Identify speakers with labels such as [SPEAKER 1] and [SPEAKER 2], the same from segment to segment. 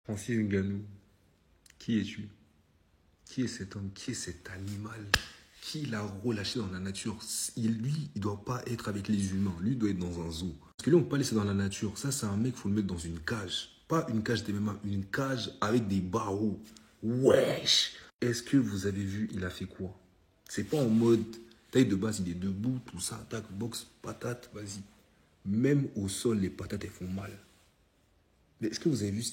[SPEAKER 1] Francis Ngannou, qui es-tu? Qui est cet homme? Qui est cet animal? Qui l'a relâché dans la nature? Lui, il doit pas être avec les humains. Lui, il doit être dans un zoo. Parce que lui, on peut pas laisser dans la nature. Ça, c'est un mec, il faut le mettre dans une cage. Pas une cage d'MMA, une cage avec des barreaux. Wesh! Est-ce que vous avez vu, il a fait quoi? C'est pas en mode taille de base, il est debout, tout ça, tac, boxe, patate, vas-y. Même au sol, les patates, elles font mal. Mais est-ce que vous avez vu...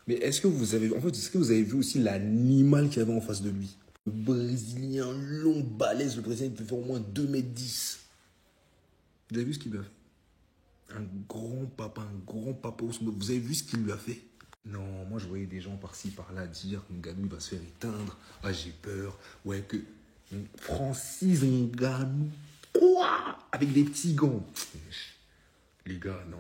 [SPEAKER 1] Mais est-ce que vous avez... En fait, est-ce que vous avez vu aussi l'animal qu'il y avait en face de lui? Le Brésilien long, balèze, le Brésilien, il peut faire au moins 2,10 m. Vous avez vu ce qu'il lui a fait? Un grand papa. Vous avez vu ce qu'il lui a fait? Non, moi je voyais des gens par-ci, par-là dire Ngannou va se faire éteindre. Ah, j'ai peur. Ouais, que Francis Ngannou. Quoi? Avec des petits gants. Les gars, non.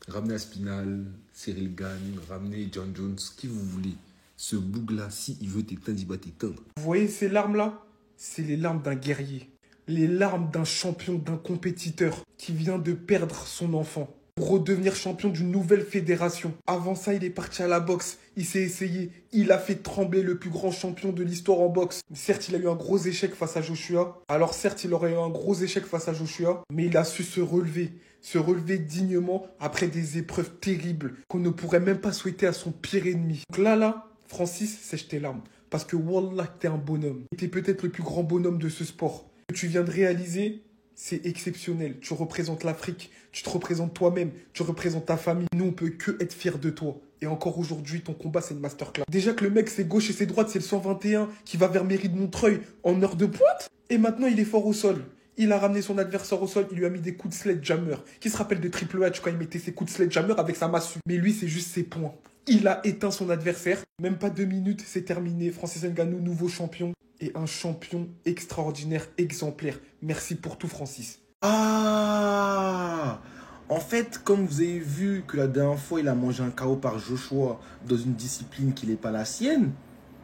[SPEAKER 1] Ramenez Aspinal, Cyril Gane, ramenez John Jones, qui vous voulez. Ce boug-là, s'il veut t'éteindre, il va t'éteindre.
[SPEAKER 2] Vous voyez ces larmes-là? C'est les larmes d'un guerrier. Les larmes d'un champion, d'un compétiteur qui vient de perdre son enfant pour redevenir champion d'une nouvelle fédération. Avant ça, il est parti à la boxe. Il s'est essayé. Il a fait trembler le plus grand champion de l'histoire en boxe. Certes, il a eu un gros échec face à Joshua. Alors certes, il aurait eu un gros échec face à Joshua, mais il a su se relever dignement après des épreuves terribles qu'on ne pourrait même pas souhaiter à son pire ennemi. Donc là, Francis, sèche tes larmes. Parce que Wallah, t'es un bonhomme. T'es peut-être le plus grand bonhomme de ce sport. Ce que tu viens de réaliser, c'est exceptionnel. Tu représentes l'Afrique, tu te représentes toi-même, tu représentes ta famille. Nous, on peut que être fiers de toi. Et encore aujourd'hui, ton combat, c'est une masterclass. Déjà que le mec, c'est gauche et c'est droite, c'est le 121 qui va vers Mairie de Montreuil en heure de pointe. Et maintenant, il est fort au sol. Il a ramené son adversaire au sol, il lui a mis des coups de sledgehammer. Qui se rappelle de Triple H quand il mettait ses coups de sledgehammer avec sa massue? Mais lui, c'est juste ses poings. Il a éteint son adversaire. Même pas 2 minutes, c'est terminé. Francis Ngannou, nouveau champion. Et un champion extraordinaire, exemplaire. Merci pour tout, Francis.
[SPEAKER 3] Ah! En fait, comme vous avez vu que la dernière fois, il a mangé un KO par Joshua dans une discipline qui n'est pas la sienne,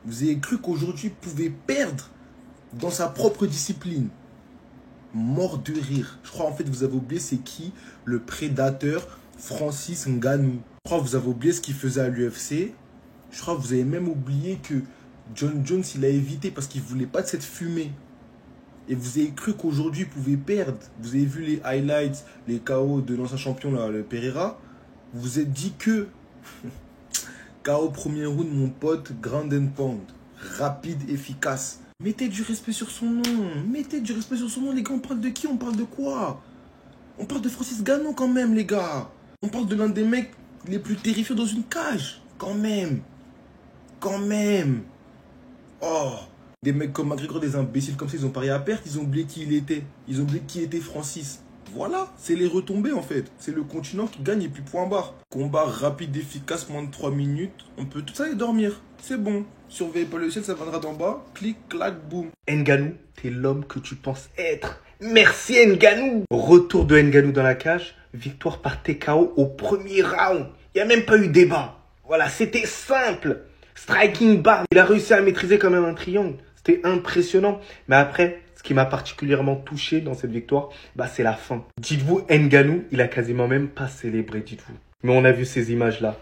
[SPEAKER 3] vous avez cru qu'aujourd'hui, il pouvait perdre dans sa propre discipline. Mort de rire. Je crois en fait vous avez oublié c'est qui le prédateur Francis Ngannou. Je crois que vous avez oublié ce qu'il faisait à l'UFC. Je crois que vous avez même oublié que John Jones il a évité parce qu'il voulait pas de cette fumée. Et vous avez cru qu'aujourd'hui il pouvait perdre. Vous avez vu les highlights, les KO de l'ancien champion là, le Pereira. Vous vous êtes dit que KO premier round mon pote, ground and pound, rapide, efficace. Mettez du respect sur son nom. Mettez du respect sur son nom, les gars. On parle de qui? On parle de quoi? On parle de Francis Ngannou quand même, les gars. On parle de l'un des mecs les plus terrifiants dans une cage. Quand même. Quand même. Oh. Des mecs comme McGregor, des imbéciles comme ça, ils ont parié à perte. Ils ont oublié qui il était. Ils ont oublié qui était Francis. Voilà. C'est les retombées, en fait. C'est le continent qui gagne et puis point barre. Combat rapide, efficace, moins de 3 minutes. On peut tout ça et dormir. C'est bon. Surveillez pas le ciel, ça viendra d'en bas. Clic, clac, boum.
[SPEAKER 2] Ngannou, t'es l'homme que tu penses être. Merci Ngannou. Retour de Ngannou dans la cage. Victoire par TKO au premier round. Il n'y a même pas eu débat. Voilà, c'était simple. Striking bar. Il a réussi à maîtriser quand même un triangle. C'était impressionnant. Mais après, ce qui m'a particulièrement touché dans cette victoire, c'est la fin. Dites-vous, Ngannou, il a quasiment même pas célébré, dites-vous. Mais on a vu ces images-là.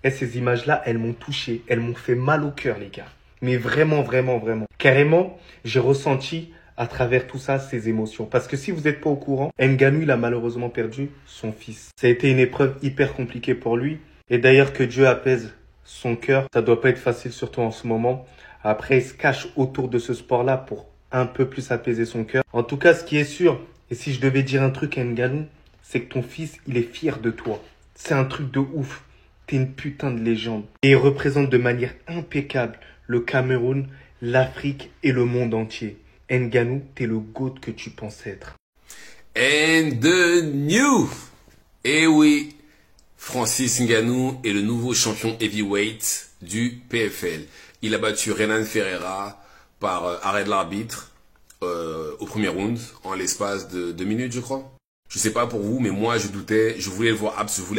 [SPEAKER 2] Et ces images-là, elles m'ont touché. Elles m'ont fait mal au cœur, les gars. Mais vraiment, vraiment, vraiment. Carrément, j'ai ressenti à travers tout ça ces émotions. Parce que si vous n'êtes pas au courant, Ngannou, il a malheureusement perdu son fils. Ça a été une épreuve hyper compliquée pour lui. Et d'ailleurs, que Dieu apaise son cœur. Ça doit pas être facile, surtout en ce moment. Après, il se cache autour de ce sport-là pour un peu plus apaiser son cœur. En tout cas, ce qui est sûr, et si je devais dire un truc à Ngannou, c'est que ton fils, il est fier de toi. C'est un truc de ouf. T'es une putain de légende. Et il représente de manière impeccable le Cameroun, l'Afrique et le monde entier. Ngannou, t'es le GOAT que tu penses être.
[SPEAKER 1] And the new! Eh oui, Francis Ngannou est le nouveau champion heavyweight du PFL. Il a battu Renan Ferreira par arrêt de l'arbitre au premier round en l'espace de 2 minutes, je crois. Je sais pas pour vous, mais moi je doutais, je voulais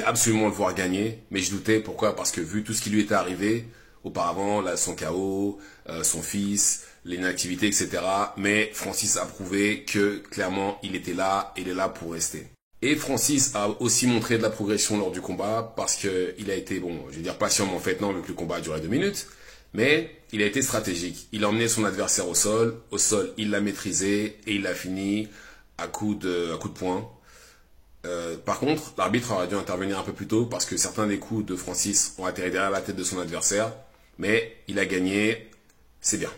[SPEAKER 1] absolument le voir gagner, mais je doutais, pourquoi? Parce que vu tout ce qui lui était arrivé auparavant, là, son KO, son fils, l'inactivité, etc. Mais Francis a prouvé que clairement il était là, il est là pour rester.
[SPEAKER 4] Et Francis a aussi montré de la progression lors du combat parce que il a été, bon, je vais dire patient, mais en fait non, vu que le combat a duré 2 minutes. Mais il a été stratégique. Il a emmené son adversaire au sol. Au sol, il l'a maîtrisé et il l'a fini à coup de poing. Par contre, l'arbitre aurait dû intervenir un peu plus tôt parce que certains des coups de Francis ont atterri derrière la tête de son adversaire. Mais il a gagné, c'est bien.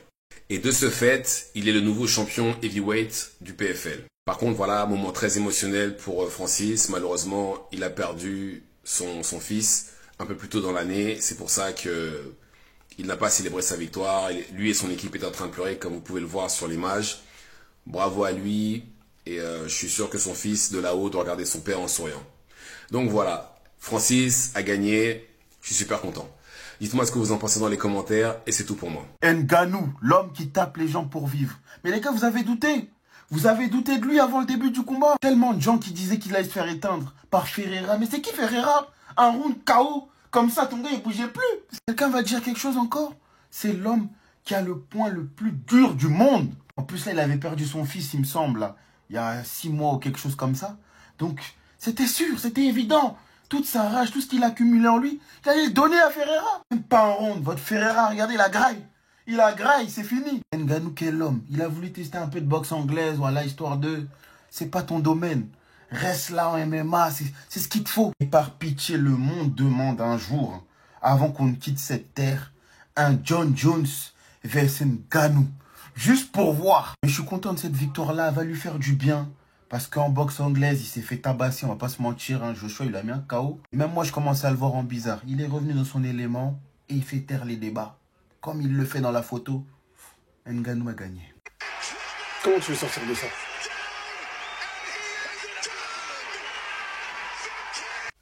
[SPEAKER 4] Et de ce fait, il est le nouveau champion heavyweight du PFL. Par contre, voilà, un moment très émotionnel pour Francis. Malheureusement, il a perdu son fils un peu plus tôt dans l'année. C'est pour ça que il n'a pas célébré sa victoire. Lui et son équipe étaient en train de pleurer, comme vous pouvez le voir sur l'image. Bravo à lui. Et je suis sûr que son fils, de là-haut, doit regarder son père en souriant. Donc voilà, Francis a gagné. Je suis super content. Dites-moi ce que vous en pensez dans les commentaires. Et c'est tout pour moi.
[SPEAKER 3] Ngannou, l'homme qui tape les gens pour vivre. Mais les gars, vous avez douté. Vous avez douté de lui avant le début du combat. Tellement de gens qui disaient qu'il allait se faire éteindre par Ferreira. Mais c'est qui Ferreira? Un round KO. Comme ça, ton gars, il bougeait plus. Quelqu'un va dire quelque chose encore? C'est l'homme qui a le poing le plus dur du monde. En plus, là, il avait perdu son fils, il me semble, là, il y a 6 mois ou quelque chose comme ça. Donc, c'était sûr, c'était évident. Toute sa rage, tout ce qu'il a accumulé en lui, il allait le donner à Ferreira. Même pas en ronde. Votre Ferreira, regardez, il a graille. Il a graille, c'est fini. Ngannou, quel homme. Il a voulu tester un peu de boxe anglaise, voilà, histoire de... C'est pas ton domaine. Reste là en MMA, c'est ce qu'il te faut. Et par pitié, le monde demande un jour, avant qu'on ne quitte cette terre, un John Jones versus Ngannou. Juste pour voir. Mais je suis content de cette victoire-là, elle va lui faire du bien. Parce qu'en boxe anglaise, il s'est fait tabasser, on va pas se mentir. Hein. Joshua, il a mis un KO. Et même moi, je commence à le voir en bizarre. Il est revenu dans son élément et il fait taire les débats. Comme il le fait dans la photo, Ngannou a gagné.
[SPEAKER 2] Comment tu veux sortir de ça?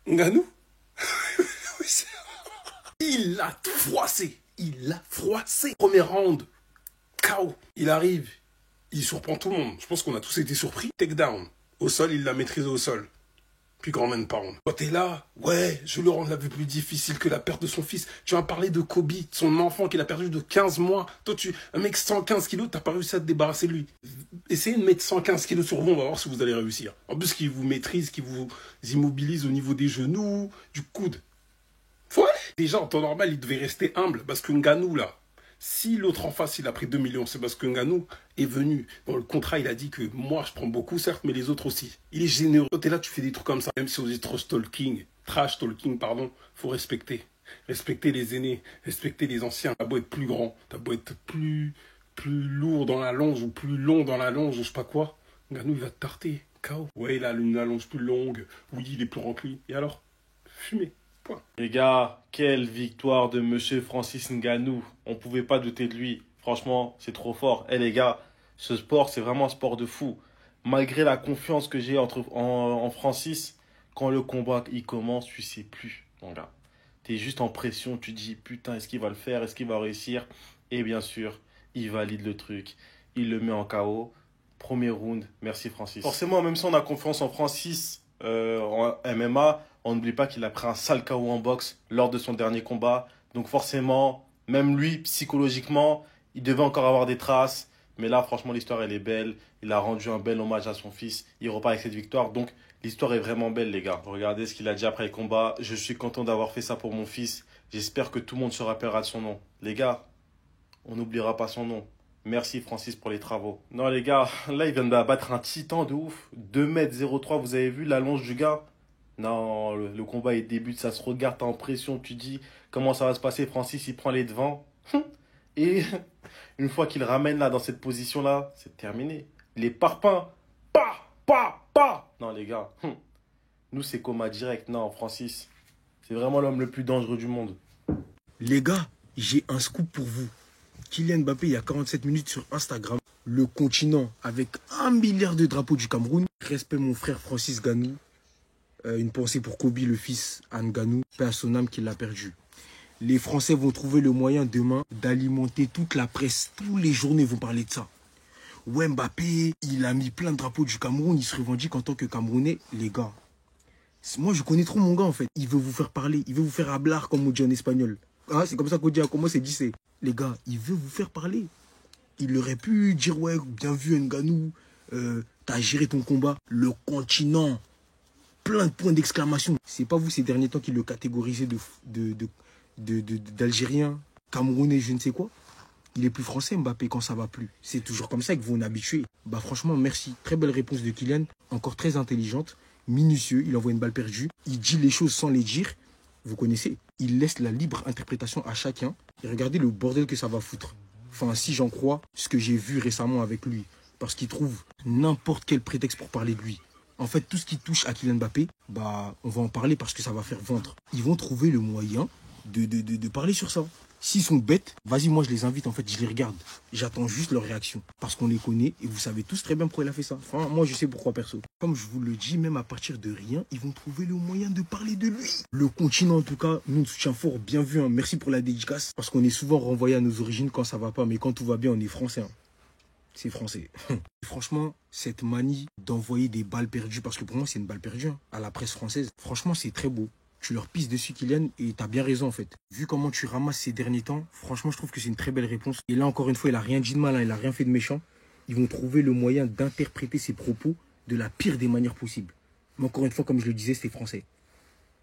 [SPEAKER 2] Ngannou? Il l'a froissé. Il l'a froissé. Premier round. KO. Il arrive. Il surprend tout le monde. Je pense qu'on a tous été surpris. Takedown. Au sol, il l'a maîtrisé au sol. Puis grand man pound. Toi, t'es là. Ouais, je le rends la vie plus difficile que la perte de son fils. Tu vas parler de Kobe, son enfant qu'il a perdu de 15 mois. Toi, un mec 115 kilos, t'as pas réussi à te débarrasser de lui. Essayez de mettre 115 kilos sur vous, on va voir si vous allez réussir. En plus, qu'il vous maîtrise, qu'il vous immobilise au niveau des genoux, du coude. Faut aller. Déjà, en temps normal, il devait rester humble parce que Ngannou, là, si l'autre en face, il a pris 2 millions, c'est parce que Ngannou est venu. Dans le contrat, il a dit que moi, je prends beaucoup, certes, mais les autres aussi. Il est généreux. Toi, t'es là, tu fais des trucs comme ça. Même si on dit trash talking, faut respecter. Respecter les aînés, respecter les anciens. T'as beau être plus grand, t'as beau être plus lourd dans la longe ou plus long dans la longe ou je sais pas quoi. Ngannou, il va te tarter. KO. Ouais, il a une allonge plus longue. Oui, il est plus grand que lui. Et alors? Fumé. Point.
[SPEAKER 5] Les gars, quelle victoire de Monsieur Francis Ngannou. On pouvait pas douter de lui. Franchement, c'est trop fort. Eh les gars, ce sport, c'est vraiment un sport de fou. Malgré la confiance que j'ai en Francis, quand le combat il commence, tu sais plus, mon gars. T'es juste en pression, tu te dis putain, est-ce qu'il va le faire, est-ce qu'il va réussir? Et bien sûr, il valide le truc. Il le met en KO. Premier round, merci Francis. Forcément, même si on a confiance en Francis en MMA, on n'oublie pas qu'il a pris un sale KO en boxe lors de son dernier combat. Donc forcément, même lui, psychologiquement, il devait encore avoir des traces. Mais là, franchement, l'histoire, elle est belle. Il a rendu un bel hommage à son fils. Il repart avec cette victoire. Donc, l'histoire est vraiment belle, les gars. Regardez ce qu'il a dit après le combat. Je suis content d'avoir fait ça pour mon fils. J'espère que tout le monde se rappellera de son nom. Les gars, on n'oubliera pas son nom. Merci Francis pour les travaux. Non les gars, là il vient d'abattre un titan de ouf. 2,03 m, vous avez vu l'allonge du gars? Non, le combat il débute, ça se regarde, t'es en pression, tu dis comment ça va se passer. Francis il prend les devants. Et une fois qu'il ramène là dans cette position là, c'est terminé. Les parpaings, pas. Non les gars, nous c'est coma direct. Non Francis, c'est vraiment l'homme le plus dangereux du monde.
[SPEAKER 3] Les gars, j'ai un scoop pour vous. Kylian Mbappé, il y a 47 minutes sur Instagram. Le continent avec 1 milliard de drapeaux du Cameroun. Respect mon frère Francis Ngannou. Une pensée pour Kobe, le fils à Ngannou, paix à son âme qui l'a perdu. Les Français vont trouver le moyen demain d'alimenter toute la presse. Tous les journaux vont parler de ça. Ouais, Mbappé, il a mis plein de drapeaux du Cameroun. Il se revendique en tant que Camerounais. Les gars, moi je connais trop mon gars en fait. Il veut vous faire parler. Il veut vous faire hablar comme on dit en espagnol. Ah, c'est comme ça qu'on dit à comment c'est dit c'est. Les gars, il veut vous faire parler. Il aurait pu dire, ouais, bien vu Ngannou, t'as géré ton combat. Le continent plein de points d'exclamation. C'est pas vous ces derniers temps qui le catégorisez d'Algérien, Camerounais, je ne sais quoi. Il est plus français, Mbappé, quand ça va plus. C'est toujours comme ça que vous en habituez. Bah franchement, merci. Très belle réponse de Kylian. Encore très intelligente, minutieux. Il envoie une balle perdue. Il dit les choses sans les dire. Vous connaissez. Il laisse la libre interprétation à chacun. Et regardez le bordel que ça va foutre. Enfin, si j'en crois, ce que j'ai vu récemment avec lui. Parce qu'il trouve n'importe quel prétexte pour parler de lui. En fait, tout ce qui touche à Kylian Mbappé, bah, on va en parler parce que ça va faire vendre. Ils vont trouver le moyen de parler sur ça. S'ils sont bêtes, vas-y, moi je les invite, en fait, je les regarde. J'attends juste leur réaction. Parce qu'on les connaît et vous savez tous très bien pourquoi il a fait ça. Enfin, moi je sais pourquoi perso. Comme je vous le dis, même à partir de rien, ils vont trouver le moyen de parler de lui. Le continent, en tout cas, nous soutient fort, bien vu. Hein. Merci pour la dédicace. Parce qu'on est souvent renvoyé à nos origines quand ça va pas. Mais quand tout va bien, on est français. Hein. C'est français. Franchement, cette manie d'envoyer des balles perdues, parce que pour moi c'est une balle perdue, hein, à la presse française, franchement c'est très beau. Tu leur pisses dessus, Kylian, et t'as bien raison en fait. Vu comment tu ramasses ces derniers temps, franchement je trouve que c'est une très belle réponse. Et là encore une fois, il a rien dit de mal, hein, il a rien fait de méchant. Ils vont trouver le moyen d'interpréter ses propos de la pire des manières possibles. Mais encore une fois, comme je le disais, c'est français.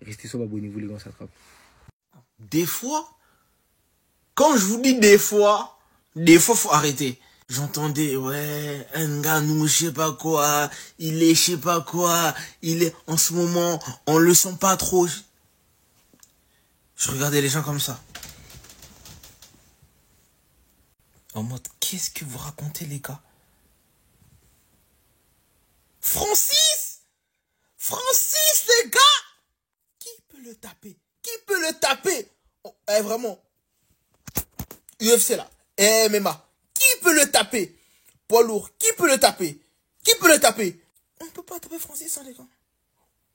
[SPEAKER 3] Restez sur, abonnez-vous les gars, ça attrape.
[SPEAKER 6] Des fois, quand je vous dis des fois, faut arrêter. J'entendais, ouais, Ngannou, je sais pas quoi, il est je sais pas quoi, il est, en ce moment, on le sent pas trop. Je regardais les gens comme ça. En mode, qu'est-ce que vous racontez, les gars? Francis, les gars! Qui peut le taper? Qui peut le taper? Oh, vraiment. UFC là. MMA. Qui peut le taper? Poids lourd. Qui peut le taper? Qui peut le taper? On ne peut pas taper Francis, hein, les gars.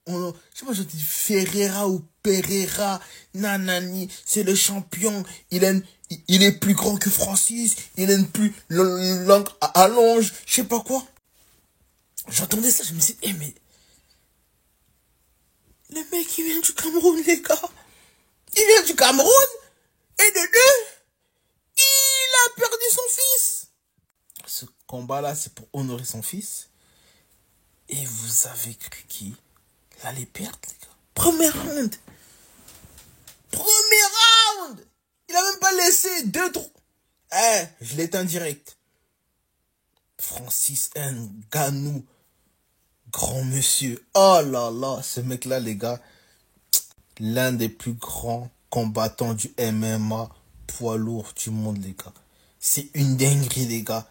[SPEAKER 6] Je sais pas, je dis Ferreira ou Pereira. Nanani. C'est le champion. Il est plus grand que Francis. Il a une plus longue allonge. Je sais pas quoi. J'entendais ça, je me suis dit, mais le mec, il vient du Cameroun, les gars. Il vient du Cameroun. Et de deux, il a perdu son fils. Ce combat-là, c'est pour honorer son fils. Et vous avez cru qu'il allait perdre, les gars? Premier round. Il a même pas laissé 2-3. Je l'éteins direct. Francis Ngannou. Grand monsieur. Oh là là, ce mec-là, les gars. L'un des plus grands combattants du MMA poids lourd du monde, les gars. C'est une dinguerie, les gars.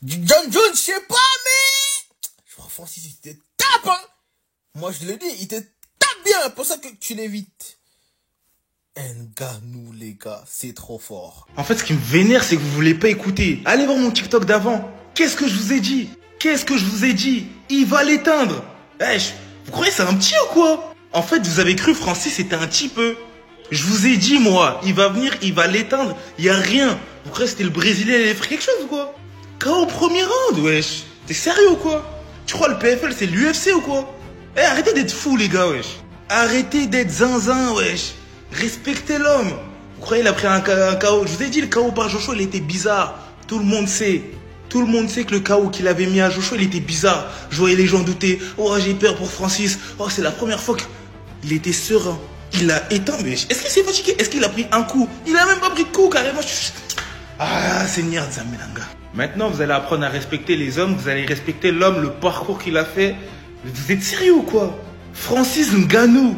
[SPEAKER 6] John Jones, je sais pas, mais... Je crois Francis, il te tape, hein. Moi, je le dis, il te tape bien. Pour ça que tu l'évites. Ngannou, les gars, c'est trop fort.
[SPEAKER 2] En fait, ce qui me vénère, c'est que vous voulez pas écouter. Allez voir mon TikTok d'avant. Qu'est-ce que je vous ai dit? Il va l'éteindre. Vous croyez que c'est un petit ou quoi? En fait, vous avez cru Francis c'était un petit peu. Je vous ai dit, moi, il va venir, il va l'éteindre. Il y a rien. Vous croyez que c'était le Brésilien, il allait faire quelque chose ou quoi? KO au premier round, wesh. T'es sérieux ou quoi? Tu crois le PFL, c'est l'UFC ou quoi? Arrêtez d'être fous, les gars, wesh. Arrêtez d'être zinzin, wesh. Respectez l'homme. Vous croyez qu'il a pris un KO? Je vous ai dit, le KO par Joshua, il était bizarre. Tout le monde sait. Tout le monde sait que le KO qu'il avait mis à Joshua, il était bizarre. Je voyais les gens douter. Oh, j'ai peur pour Francis. Oh, c'est la première fois qu'il était serein. Il l'a éteint, mais est-ce qu'il s'est fatigué? Est-ce qu'il a pris un coup? Il a même pas pris de coup, carrément. Ah, Seigneur Zamelanga. Maintenant, vous allez apprendre à respecter les hommes. Vous allez respecter l'homme, le parcours qu'il a fait. Vous êtes sérieux ou quoi? Francis Ngannou,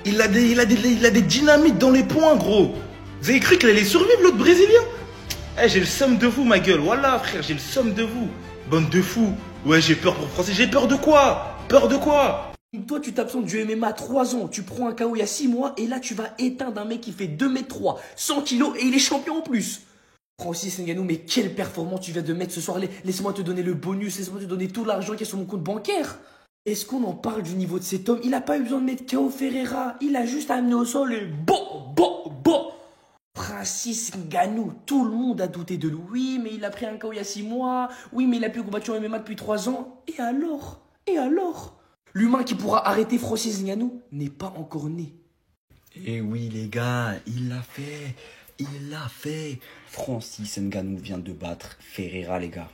[SPEAKER 2] il a des dynamites dans les poings, gros. Vous avez cru qu'il allait survivre, l'autre Brésilien? J'ai le somme de vous, ma gueule. Voilà, frère, j'ai le somme de vous. Bande de fous. Ouais, j'ai peur pour Francis. J'ai peur de quoi? Peur de quoi?
[SPEAKER 7] Toi, tu t'absentes du MMA 3 ans, tu prends un KO il y a 6 mois, et là, tu vas éteindre un mec qui fait 2m3, 100 kilos, et il est champion en plus. Francis Ngannou, mais quelle performance tu viens de mettre ce soir. Laisse-moi te donner le bonus, laisse-moi te donner tout l'argent qui est sur mon compte bancaire. Est-ce qu'on en parle du niveau de cet homme? Il n'a pas eu besoin de mettre KO Ferreira, il a juste amené au sol et bon. Francis Ngannou, tout le monde a douté de lui. Oui, mais il a pris un KO il y a 6 mois. Oui, mais il a plus combattu en MMA depuis 3 ans. Et alors? L'humain qui pourra arrêter Francis Ngannou n'est pas encore né.
[SPEAKER 8] Eh oui, les gars, il l'a fait. Francis Ngannou vient de battre Ferreira, les gars.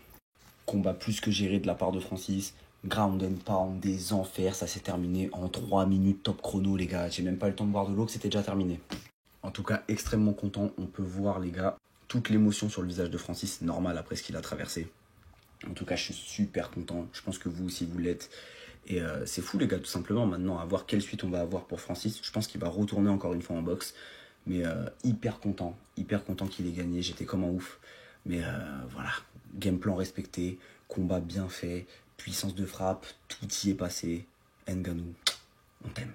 [SPEAKER 8] Combat plus que géré de la part de Francis. Ground and pound, des enfers, ça s'est terminé en 3 minutes top chrono les gars. J'ai même pas eu le temps de boire de l'eau que c'était déjà terminé. En tout cas, extrêmement content. On peut voir les gars, toute l'émotion sur le visage de Francis, c'est normal après ce qu'il a traversé. En tout cas, je suis super content. Je pense que vous aussi, vous l'êtes. Et c'est fou les gars, tout simplement. Maintenant, à voir quelle suite on va avoir pour Francis. Je pense qu'il va retourner encore une fois en boxe. Mais hyper content qu'il ait gagné. J'étais comme un ouf. Mais voilà, game plan respecté, combat bien fait, puissance de frappe, tout y est passé. Ngannou, on t'aime.